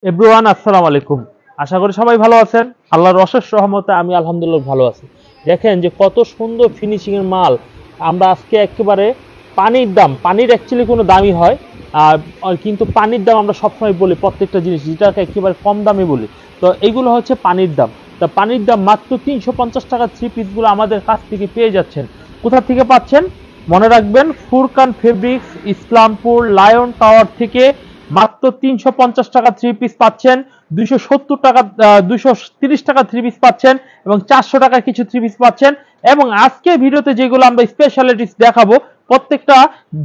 Everyone আসসালামু আলাইকুম। আশা করি সবাই ভালো আছেন। আল্লাহর অশেষ রহমতে আমি আলহামদুলিল্লাহ ভালো আছি। দেখেন যে কত সুন্দর ফিনিশিং এর মাল আমরা আজকে একেবারে পানির দাম, পানির অ্যাকচুয়ালি কোনো দামই হয় আর কিন্তু পানির দাম আমরা সবসময় বলি প্রত্যেকটা জিনিস যেটাকে একেবারে কম দামে বলি। তো এইগুলো হচ্ছে পানির দাম। তা পানির দাম মাত্র ৩৫০ টাকা থ্রি পিসগুলো আমাদের কাছ থেকে পেয়ে যাচ্ছেন। কোথা থেকে পাচ্ছেন? মনে রাখবেন Furqan fabrics Islampur lion tower থেকে মাত্র ৩৫০ টাকা থ্রি পিস পাচ্ছেন, ২৭০ টাকা ২৩০ টাকা থ্রি পিস পাচ্ছেন এবং ৪০০ টাকা কিছু থ্রি পিস পাচ্ছেন। এবং আজকে ভিডিওতে যেগুলো আমরা স্পেশালিটিস দেখাবো প্রত্যেকটা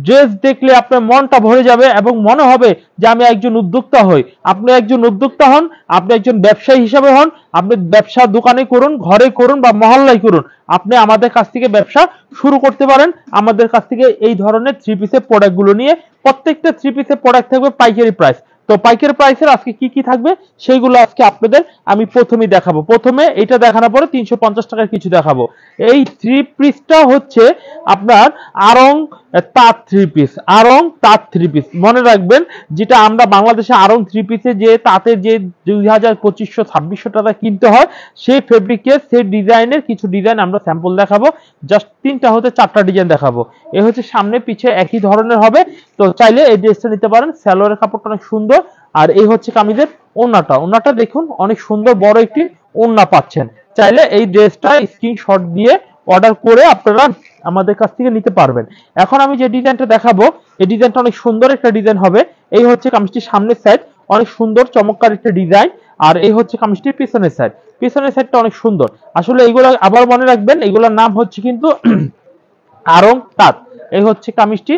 ড্রেস দেখলে আপনার মনটা ভরে যাবে এবং মনে হবে যে আমি একজন উদ্যোক্তা হই। আপনি একজন উদ্যোক্তা হন, আপনি একজন ব্যবসায়ী হিসাবে হন, আপনি ব্যবসা দোকানে করুন, ঘরে করুন বা মহল্লায় করুন, আপনি আমাদের কাছ থেকে ব্যবসা শুরু করতে পারেন। আমাদের কাছ থেকে এই ধরনের থ্রি পিসের প্রোডাক্টগুলো নিয়ে প্রত্যেকটা থ্রি পিসের প্রোডাক্ট থাকবে পাইকারি প্রাইস। তো পাইকারি প্রাইসের আজকে কি কি থাকবে সেইগুলো আজকে আপনাদের আমি প্রথমেই দেখাবো। প্রথমে এটা দেখানোর পরে ৩৫০ টাকার কিছু দেখাবো। এই থ্রি পিসটা হচ্ছে আপনার আরং তাঁত থ্রি পিস, আরং তাঁত থ্রি পিস। মনে রাখবেন যেটা আমরা বাংলাদেশে আরং থ্রি পিসে যে তাঁতের যে ২০০০ ২৫০০ ২৬০০ টাকা কিনতে হয় সেই ফেব্রিকের সেই ডিজাইনের কিছু ডিজাইন আমরা স্যাম্পল দেখাবো। জাস্ট ৩টা হতে ৪টা ডিজাইন দেখাবো। এ হচ্ছে সামনে পিছে একই ধরনের হবে। তো চাইলে এই ড্রেসটা নিতে পারেন। সালোয়ারের কাপড়টা অনেক সুন্দর। আর এই হচ্ছে কামিজের ওড়নাটা। ওড়নাটা দেখুন অনেক সুন্দর বড় একটি ওড়না পাচ্ছেন। চাইলে এই ড্রেসটা স্ক্রিনশট দিয়ে অর্ডার করে আপনারা আমাদের কাছ থেকে নিতে পারবেন। এখন আমি যে ডিজাইনটা দেখাবো এই ডিজাইনটা অনেক সুন্দর একটা ডিজাইন হবে। এই হচ্ছে কামিজটির সামনের সাইড, অনেক সুন্দর চমৎকার একটা ডিজাইন। আর এই হচ্ছে কামিজটির পিছনের সাইড, পিছনের সাইডটা অনেক সুন্দর। আসলে এইগুলো আবার মনে রাখবেন এগুলোর নাম হচ্ছে কিন্তু আরং তাঁত। এই হচ্ছে কামিজটি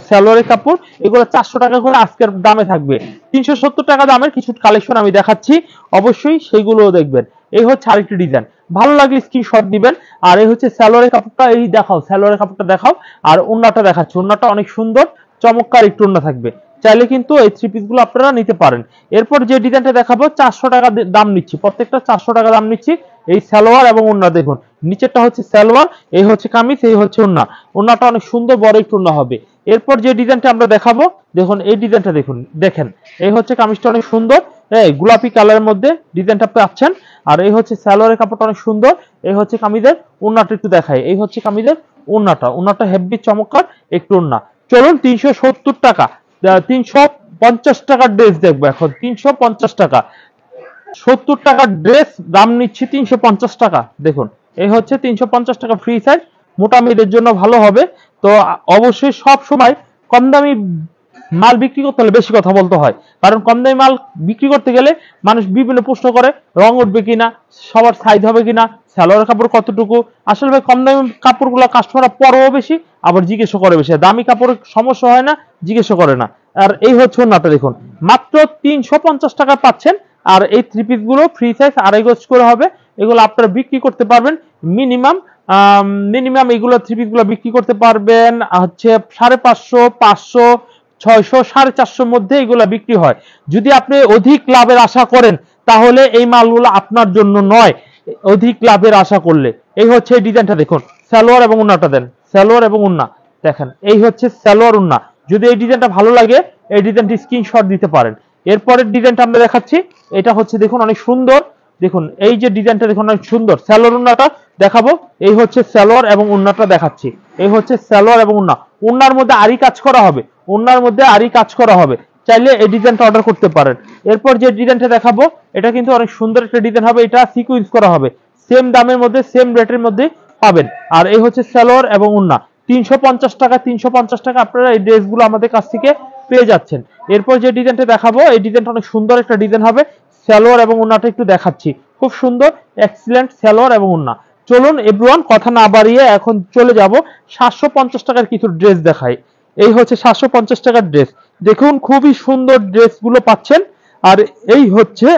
সালোয়ারের কাপড়। এগুলো ৪০০ টাকা করে আজকের দামে থাকবে। ৩৭০ টাকা দামের কিছু কালেকশন আমি দেখাচ্ছি, অবশ্যই সেইগুলোও দেখবেন। এই হচ্ছে আরেকটি ডিজাইন, ভালো লাগলে স্ক্রিনশট দিবেন। আর এই হচ্ছে সালোয়ারের কাপড়টা, এই দেখাও সালোয়ারের কাপড়টা দেখাও। আর ওড়নাটা দেখাচ্ছি, ওড়নাটা অনেক সুন্দর চমৎকার একটু ওড়না থাকবে। চাইলে কিন্তু এই থ্রি পিসগুলো আপনারা নিতে পারেন। এরপর যে ডিজাইনটা দেখাবো ৪০০ টাকা দাম নিচ্ছি, প্রত্যেকটা ৪০০ টাকা দাম নিচ্ছি। এই সালোয়ার এবং ওড়না দেখুন, নিচেরটা হচ্ছে সালোয়ার, এই হচ্ছে কামিজ, এই হচ্ছে ওড়না। ওড়নাটা অনেক সুন্দর বড় একটু ওড়না হবে। এরপর যে ডিজাইনটা আমরা দেখাবো দেখুন, এই ডিজাইনটা দেখুন, দেখেন এই হচ্ছে কামিজটা অনেক সুন্দর, এই গোলাপি কালারের মধ্যে ডিজাইনটা পাচ্ছেন। আর এই হচ্ছে সালোয়ারের কাপড়টা অনেক সুন্দর। এই হচ্ছে কামিজের ওড়নাটা একটু দেখাই, এই হচ্ছে কামিজের ওড়নাটা, ওড়নাটা হেভি চমৎকার একটু ওড়না। চলুন ৩৭০ টাকা ৩৫০ টাকার ড্রেস দেখবো এখন। ৩৫০ টাকা ৭০ টাকার ড্রেস দাম নিচ্ছি ৩৫০ টাকা। দেখুন এই হচ্ছে ৩৫০ টাকা ফ্রি সাইজ, মোটা মেয়েদের জন্য ভালো হবে। তো অবশ্যই সব সময় কম দামি মাল বিক্রি করতে হলে বেশি কথা বলতে হয়, কারণ কম দামি মাল বিক্রি করতে গেলে মানুষ বিভিন্ন প্রশ্ন করে, রং উঠবে কিনা, সবার সাইজ হবে কিনা, সালোয়ার কাপড় কতটুকু। আসলে ভাই কম দামি কাপড়গুলো কাস্টমাররা পরেও বেশি, আবার জিজ্ঞেসও করে বেশি। দামি কাপড়ের সমস্যা হয় না, জিজ্ঞেসও করে না। আর এই হচ্ছে ওড়নাটা দেখুন, মাত্র ৩৫০ টাকা পাচ্ছেন। আর এই থ্রি পিস গুলো ফ্রি সাইজ ২.৫ গজ করে হবে। এগুলো আপনারা বিক্রি করতে পারবেন মিনিমাম মিনিমাম এগুলো থ্রি পিস গুলো বিক্রি করতে পারবেন হচ্ছে ৫৫০, ৫০০, ৬০০, ৪৫০ মধ্যে এগুলো বিক্রি হয়। যদি আপনি অধিক লাভের আশা করেন তাহলে এই মালগুলো আপনার জন্য নয়, অধিক লাভের আশা করলে। এই হচ্ছে এই ডিজাইনটা দেখুন, সালোয়ার এবং ওন্নাটা দেন, সালোয়ার এবং ওন্না দেখেন, এই হচ্ছে সালোয়ার ওন্না। যদি এই ডিজাইনটা ভালো লাগে এই ডিজাইনটি স্ক্রিনশট দিতে পারেন। এরপরের ডিজাইনটা আমরা দেখাচ্ছি, এটা হচ্ছে দেখুন অনেক সুন্দর। দেখুন এই যে ডিজাইনটা দেখুন অনেক সুন্দর, সালোয়ার ওন্নাটা দেখাবো। এই হচ্ছে সালোয়ার এবং ওন্নাটা দেখাচ্ছি, এই হচ্ছে সালোয়ার এবং ওন্না। ওন্নার মধ্যে আরি কাজ করা হবে, ওন্নার মধ্যে আরি কাজ করা হবে। চাইলে এই ডিজাইনটা অর্ডার করতে পারেন। এরপর যে ডিজাইনটা দেখাবো এটা কিন্তু অনেক সুন্দর একটা ডিজাইন হবে, এটা সিকোয়েন্স করা হবে। সেম দামের মধ্যে সেম রেটের মধ্যে পাবেন। আর এই হচ্ছে সালোয়ার এবং ওন্না। ৩৫০ টাকা, ৩৫০ টাকা আপনারা এই ড্রেসগুলো আমাদের কাছ থেকে পেয়ে যাচ্ছেন। এরপর যে ডিজাইনটা দেখাবো এই ডিজাইনটা অনেক সুন্দর একটা ডিজাইন হবে। সালোয়ার এবং ওন্নাটা একটু দেখাচ্ছি, খুব সুন্দর এক্সিলেন্ট সালোয়ার এবং ওন্না। চলুন এভরিওয়ান কথা না বাড়িয়ে এখন চলে যাব ৭৫০ টাকার কিছু ড্রেস দেখাই। এই হচ্ছে ৭৫০ টাকার ড্রেস, দেখুন খুবই সুন্দর ড্রেসগুলো পাচ্ছেন। আর এই হচ্ছে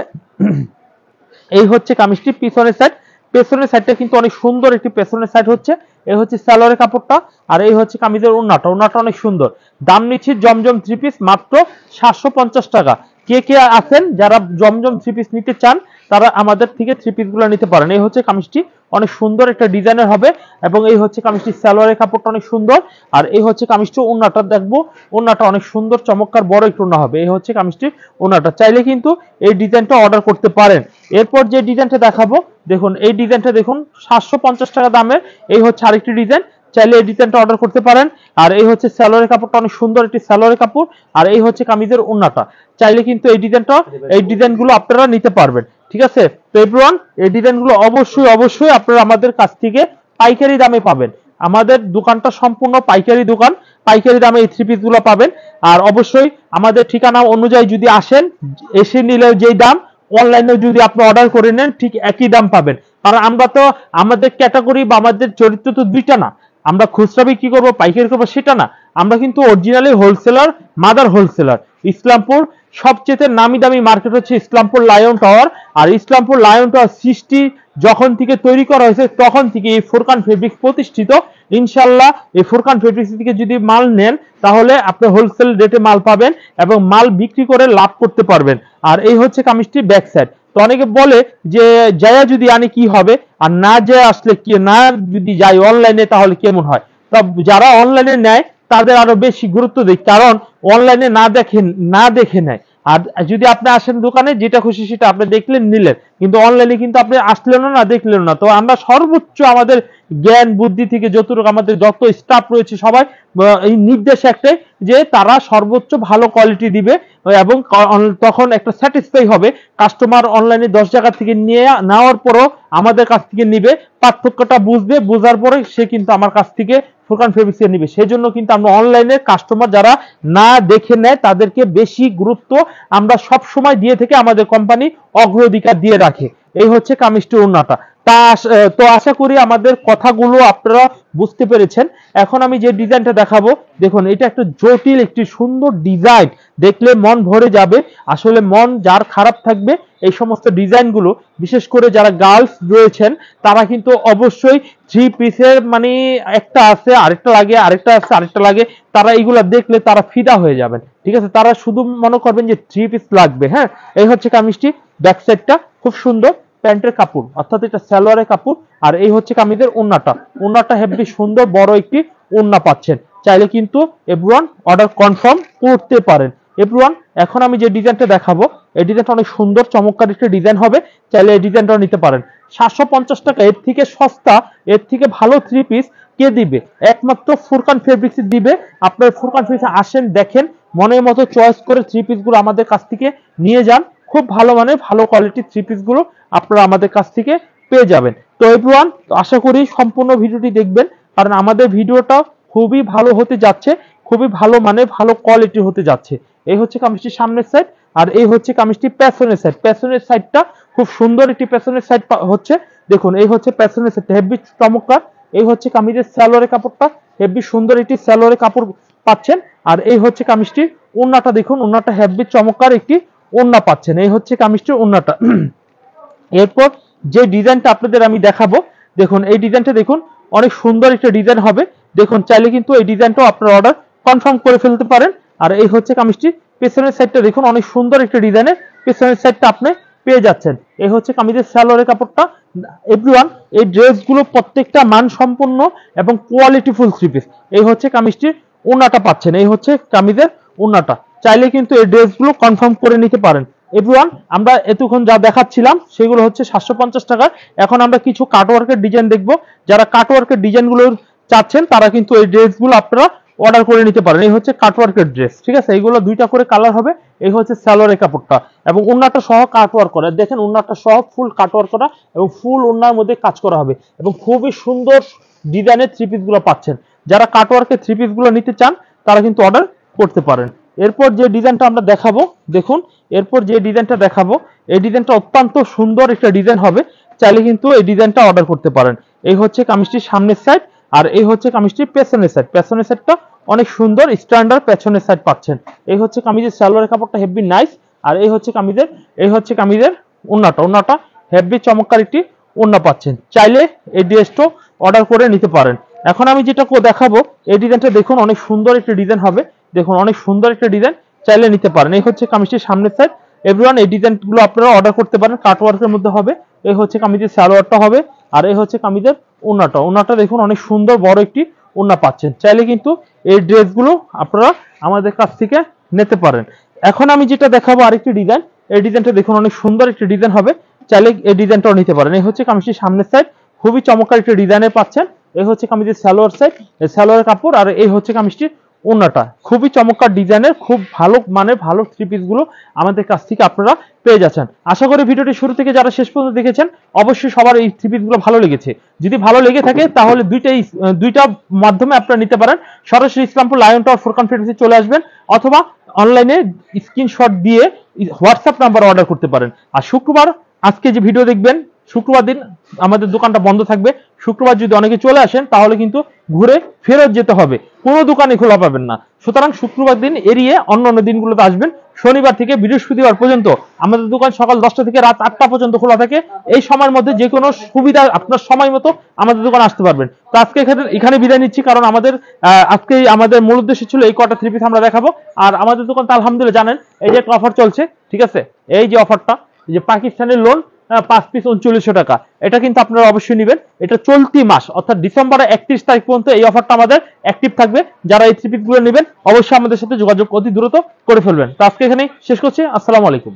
এই হচ্ছে কামিজটি পিছনের সাইড, পেছনের সাইডটা কিন্তু অনেক সুন্দর একটি পেছনের সাইড হচ্ছে। এই হচ্ছে সালোয়ারের কাপড়টা। আর এই হচ্ছে কামিজের ওন্নাটা, ওন্নাটা অনেক সুন্দর। দাম নিচ্ছি জমজম থ্রি পিস মাত্র ৭৫০ টাকা। কে কে আছেন যারা জমজম থ্রি পিস নিতে চান তারা আমাদের থেকে থ্রি পিসগুলো নিতে পারেন। এই হচ্ছে কামিজটি, অনেক সুন্দর একটা ডিজাইনের হবে এবং এই হচ্ছে কামিজটি সালোয়ারের কাপড়টা অনেক সুন্দর। আর এই হচ্ছে কামিজটি ওন্নাটা দেখবো, ওন্নাটা অনেক সুন্দর চমৎকার বড় একটু ওন্না হবে। এই হচ্ছে কামিজটি ওন্নাটা, চাইলে কিন্তু এই ডিজাইনটা অর্ডার করতে পারেন। এরপর যে ডিজাইনটা দেখাবো দেখুন, এই ডিজাইনটা দেখুন 750 টাকা দামের। এই হচ্ছে আরেকটি ডিজাইন, চাইলে এই ডিজাইনটা অর্ডার করতে পারেন। আর এই হচ্ছে সালোয়ারের কাপড়টা অনেক সুন্দর একটি সালোয়ারের কাপড়। আর এই হচ্ছে কামিজের ওন্নাটা, চাইলে কিন্তু এই ডিজাইনগুলো আপনারা নিতে পারবেন। ঠিক আছে, তো এভরিওয়ান এই ডিজাইনগুলো অবশ্যই আপনারা আমাদের কাছ থেকে পাইকারি দামে পাবেন। আমাদের দোকানটা সম্পূর্ণ পাইকারি দোকান, পাইকারি দামে এই থ্রি পিসগুলো পাবেন। আর অবশ্যই আমাদের ঠিকানা অনুযায়ী যদি আসেন, এসে নিলে যেই দাম, অনলাইনে যদি আপনি অর্ডার করে নেন ঠিক একই দাম পাবেন। কারণ আমরা তো আমাদের ক্যাটাগরি বা আমাদের চরিত্র তো দুইটা না, আমরা খুচরা বিক্রি করবো পাইকারি করবো সেটা না, আমরা কিন্তু originally wholesaler, mother wholesaler. Islampur সবচেয়ে নামি দামি মার্কেট হচ্ছে ইসলামপুর লায়ন টাওয়ার। আর ইসলামপুর লায়ন টাওয়ার সৃষ্টি যখন থেকে তৈরি করা হয়েছে তখন থেকে এই ফোরকান ফেব্রিক্স প্রতিষ্ঠিত। ইনশাল্লাহ এই ফোরকান ফেব্রিক্স থেকে যদি মাল নেন তাহলে আপনি হোলসেল রেটে মাল পাবেন এবং মাল বিক্রি করে লাভ করতে পারবেন। আর এই হচ্ছে কামিজটি ব্যাক সাইড। তো অনেকে বলে যে যায়া যদি আনি কি হবে, আর না যায় আসলে কি, না যদি যাই অনলাইনে তাহলে কেমন হয়। তা যারা অনলাইনে নেয় তাদের আরো বেশি গুরুত্ব দেয়, কারণ অনলাইনে না দেখে নেয়। আর যদি আপনি আসেন দোকানে, যেটা খুশি সেটা আপনি দেখলেন নিলেন, কিন্তু অনলাইনে কিন্তু আপনি আসলেন না দেখলেন না। তো আমরা সর্বোচ্চ আমাদের জ্ঞান বুদ্ধি থেকে যতটুকু আমাদের যত স্টাফ রয়েছে সবাই এই নির্দেশ একটাই যে তারা সর্বোচ্চ ভালো কোয়ালিটি দিবে এবং তখন একটা স্যাটিসফাই হবে কাস্টমার। অনলাইনে 10 জায়গা থেকে নেওয়ার পরও আমাদের কাছ থেকে নিবে, পার্থক্যটা বুঝবে, বোঝার পরে সে কিন্তু আমার কাছ থেকে ফোরকান ফেব্রিক্স নিবে। সেই জন্য কিন্তু আমরা অনলাইনে কাস্টমার যারা না দেখে নেয় তাদেরকে বেশি গুরুত্ব আমরা সব সময় দিয়ে থেকে আমাদের কোম্পানি অগ্রাধিকার দিয়ে রাখে। এই হচ্ছে কামিজটি ওন্নাটা। তো আশা করি আমাদের কথাগুলো আপনারা বুঝতে পেরেছেন। এখন আমি যে ডিজাইনটা দেখাবো দেখুন, এটা একটা জটিল একটি সুন্দর ডিজাইন, দেখলে মন ভরে যাবে। আসলে মন যার খারাপ থাকবে এই সমস্ত ডিজাইনগুলো, বিশেষ করে যারা গার্লস রয়েছেন তারা কিন্তু অবশ্যই থ্রি পিসের মানে একটা আছে আরেকটা লাগে, আরেকটা আছে আরেকটা লাগে, তারা এইগুলা দেখলে তারা ফিদা হয়ে যাবেন। ঠিক আছে, তারা শুধু মনে করবেন যে থ্রি পিস লাগবে। হ্যাঁ, এই হচ্ছে কামিজটি ব্যাক সাইডটা খুব সুন্দর প্যান্টের কাপড়, অর্থাৎ এটা সালোয়ারের কাপড়। আর এই হচ্ছে কামিজের ওন্নাটা হেভি সুন্দর বড় একটি ওন্না পাচ্ছেন। চাইলে কিন্তু এভরিওয়ান অর্ডার কনফার্ম করতে পারেন। এভরিওয়ান এখন আমি যে ডিজাইনটা দেখাবো এই ডিজাইনটা অনেক সুন্দর চমৎকার একটা ডিজাইন হবে, চাইলে এই ডিজাইনটাও নিতে পারেন। 750 টাকা, এর থেকে সস্তা, এর থেকে ভালো থ্রি পিস কে দিবে? একমাত্র ফোরকান ফেব্রিক্স দিবে। আপনার ফোরকান ফেব্রিক্স আসেন, দেখেন, মনের মতো চয়েস করে থ্রি পিস গুলো আমাদের কাছ থেকে নিয়ে যান। খুব ভালো মানের ভালো কোয়ালিটির থ্রি পিস গুলো আপনারা আমাদের কাছ থেকে পেয়ে যাবেন। তো এভরিওয়ান আশা করি সম্পূর্ণ ভিডিওটি দেখবেন, কারণ আমাদের ভিডিওটা খুবই ভালো হতে যাচ্ছে, খুবই ভালো মানে ভালো কোয়ালিটি হতে যাচ্ছে। এই হচ্ছে কামিজটির সামনের সাইড, আর এই হচ্ছে কামিজটি পেছনের সাইড। পেছনের সাইডটা খুব সুন্দর একটি পেছনের সাইড হচ্ছে। দেখুন এই হচ্ছে পেছনের সাইড, হেভি চমৎকার। এই হচ্ছে কামিজের সালোয়ারের কাপড়টা, হেভি সুন্দর একটি সালোয়ারের কাপড় পাচ্ছেন। আর এই হচ্ছে কামিজটি ওন্নাটা, দেখুন ওন্নাটা হেভি চমৎকার একটি ওন্না পাচ্ছেন। এই হচ্ছে কামিজটির ওন্নাটা। এরপর যে ডিজাইনটা আপনাদের আমি দেখাবো দেখুন, এই ডিজাইনটা দেখুন অনেক সুন্দর একটা ডিজাইন হবে। দেখুন চাইলে কিন্তু এই ডিজাইনটাও আপনার অর্ডার কনফার্ম করে ফেলতে পারেন। আর এই হচ্ছে কামিজটি পেছনের সাইডটা দেখুন, অনেক সুন্দর একটা ডিজাইনের পেছনের সাইডটা আপনি পেয়ে যাচ্ছেন। এই হচ্ছে কামিজের সালোয়ারের কাপড়টা। এভরিওয়ান এই ড্রেসগুলো প্রত্যেকটা মানসম্পন্ন এবং কোয়ালিটিফুল থ্রি পিস। এই হচ্ছে কামিজটির ওন্নাটা পাচ্ছেন, এই হচ্ছে কামিজের ওন্নাটা। চাইলে কিন্তু এই ড্রেসগুলো কনফার্ম করে নিতে পারেন। এভরিওয়ান আমরা এতক্ষণ যা দেখাচ্ছিলাম সেগুলো হচ্ছে 750 টাকার। এখন আমরা কিছু কাটওয়ার্কের ডিজাইন দেখবো। যারা কাটওয়ার্কের ডিজাইনগুলো চাচ্ছেন তারা কিন্তু এই ড্রেসগুলো আপনারা অর্ডার করে নিতে পারেন। এই হচ্ছে কাটওয়ার্কের ড্রেস, ঠিক আছে, এইগুলো দুইটা করে কালার হবে। এই হচ্ছে সালোয়ারের কাপড়টা এবং ওন্নাটা সহ কাটওয়ার্ক করা, দেখেন ওন্নাটা সহ ফুল কাটওয়ার্ক করা এবং ফুল ওন্নার মধ্যে কাজ করা হবে এবং খুবই সুন্দর ডিজাইনের থ্রি পিস গুলো পাচ্ছেন। যারা কাটওয়ার্কের থ্রি পিস গুলো নিতে চান তারা কিন্তু অর্ডার করতে পারেন। এরপর যে ডিজাইনটা আমরা দেখাবো দেখুন, এরপর যে ডিজাইনটা দেখাবো এই ডিজাইনটা অত্যন্ত সুন্দর একটা ডিজাইন হবে। চাইলে কিন্তু এই ডিজাইনটা অর্ডার করতে পারেন। এই হচ্ছে কামিজটির সামনের সাইড, আর এই হচ্ছে কামিজটির পেছনের সাইড। পেছনের সাইডটা অনেক সুন্দর স্ট্যান্ডার্ড পেছনের সাইড পাচ্ছেন। এই হচ্ছে কামিজের সালোয়ারের কাপড়টা হেভি নাইস। আর এই হচ্ছে কামিজের ওন্নাটা হেভি চমৎকার একটি ওন্না পাচ্ছেন। চাইলে এই ড্রেসটা অর্ডার করে নিতে পারেন। এখন আমি যেটা দেখাবো এই ডিজাইনটা দেখুন, অনেক সুন্দর একটা ডিজাইন হবে। দেখুন অনেক সুন্দর একটা ডিজাইন, চাইলে নিতে পারেন। এই হচ্ছে কামিজটির সামনের সাইড, এভরিওয়ান এই ডিজাইনগুলো আপনারা অর্ডার করতে পারেন, কাটওয়ার্কের মধ্যে হবে। এই হচ্ছে কামিজের সালোয়ারটা হবে, আর এই হচ্ছে কামিজের ওন্নাটা দেখুন অনেক সুন্দর বড় একটি ওন্না পাচ্ছেন। চাইলে কিন্তু এই ড্রেসগুলো আপনারা আমাদের কাছ থেকে নিতে পারেন। এখন আমি যেটা দেখাবো আরেকটি ডিজাইন, এই ডিজাইনটা দেখুন অনেক সুন্দর একটি ডিজাইন হবে, চাইলে এই ডিজাইনটাও নিতে পারেন। এই হচ্ছে কামিজটির সামনের সাইড, খুবই চমৎকার একটি ডিজাইনের পাচ্ছেন। এই হচ্ছে কামিজের সালোয়ার সাইড, এই সালোয়ারের কাপড়, আর এই হচ্ছে কামিজটির ওন্নাটা। খুবই চমৎকার ডিজাইনের, খুব ভালো মানে ভালো থ্রি পিস গুলো আমাদের কাছ থেকে আপনারা পেয়ে যাচ্ছেন। আশা করি ভিডিওটি শুরু থেকে যারা শেষ পর্যন্ত দেখেছেন অবশ্যই সবার এই থ্রি পিস গুলো ভালো লেগেছে। যদি ভালো লেগে থাকে তাহলে দুইটা মাধ্যমে আপনারা নিতে পারেন। সরাসরি ইসলামপুর লায়ন টাওয়ার ফুরকান ফ্যাশনসে চলে আসবেন, অথবা অনলাইনে স্ক্রিনশট দিয়ে হোয়াটসঅ্যাপ নাম্বার অর্ডার করতে পারেন। আর শুক্রবার আজকে যে ভিডিও দেখবেন, শুক্রবার দিন আমাদের দোকানটা বন্ধ থাকবে। শুক্রবার যদি অনেকে চলে আসেন তাহলে কিন্তু ঘুরে ফেরত যেতে হবে, কোনো দোকানে খোলা পাবেন না। সুতরাং শুক্রবার দিন এড়িয়ে অন্য অন্য দিনগুলোতে আসবেন। শনিবার থেকে বৃহস্পতিবার পর্যন্ত আমাদের দোকান সকাল 10টা থেকে রাত 8টা পর্যন্ত খোলা থাকে। এই সময়ের মধ্যে যে কোনো সুবিধা আপনার সময় মতো আমাদের দোকানে আসতে পারবেন। তো আজকে এখানে বিদায় নিচ্ছি, কারণ আজকে আমাদের মূল উদ্দেশ্য ছিল এই কটা থ্রি পিস আমরা দেখাবো। আর আমাদের দোকানটা আলহামদুলিল্লাহ জানেন এই যে একটা অফার চলছে, ঠিক আছে, এই যে অফারটা, যে পাকিস্তানের লোন 5 পিস 3900 টাকা, এটা কিন্তু আপনারা অবশ্যই নেবেন। এটা চলতি মাস অর্থাৎ ডিসেম্বরের 31 তারিখ পর্যন্ত এই অফারটা আমাদের অ্যাক্টিভ থাকবে। যারা এই থ্রি পিস গুলো নেবেন অবশ্যই আমাদের সাথে যোগাযোগ অতি দ্রুত করে ফেলবেন। তো আজকে এখানেই শেষ করছি। আসসালামু আলাইকুম।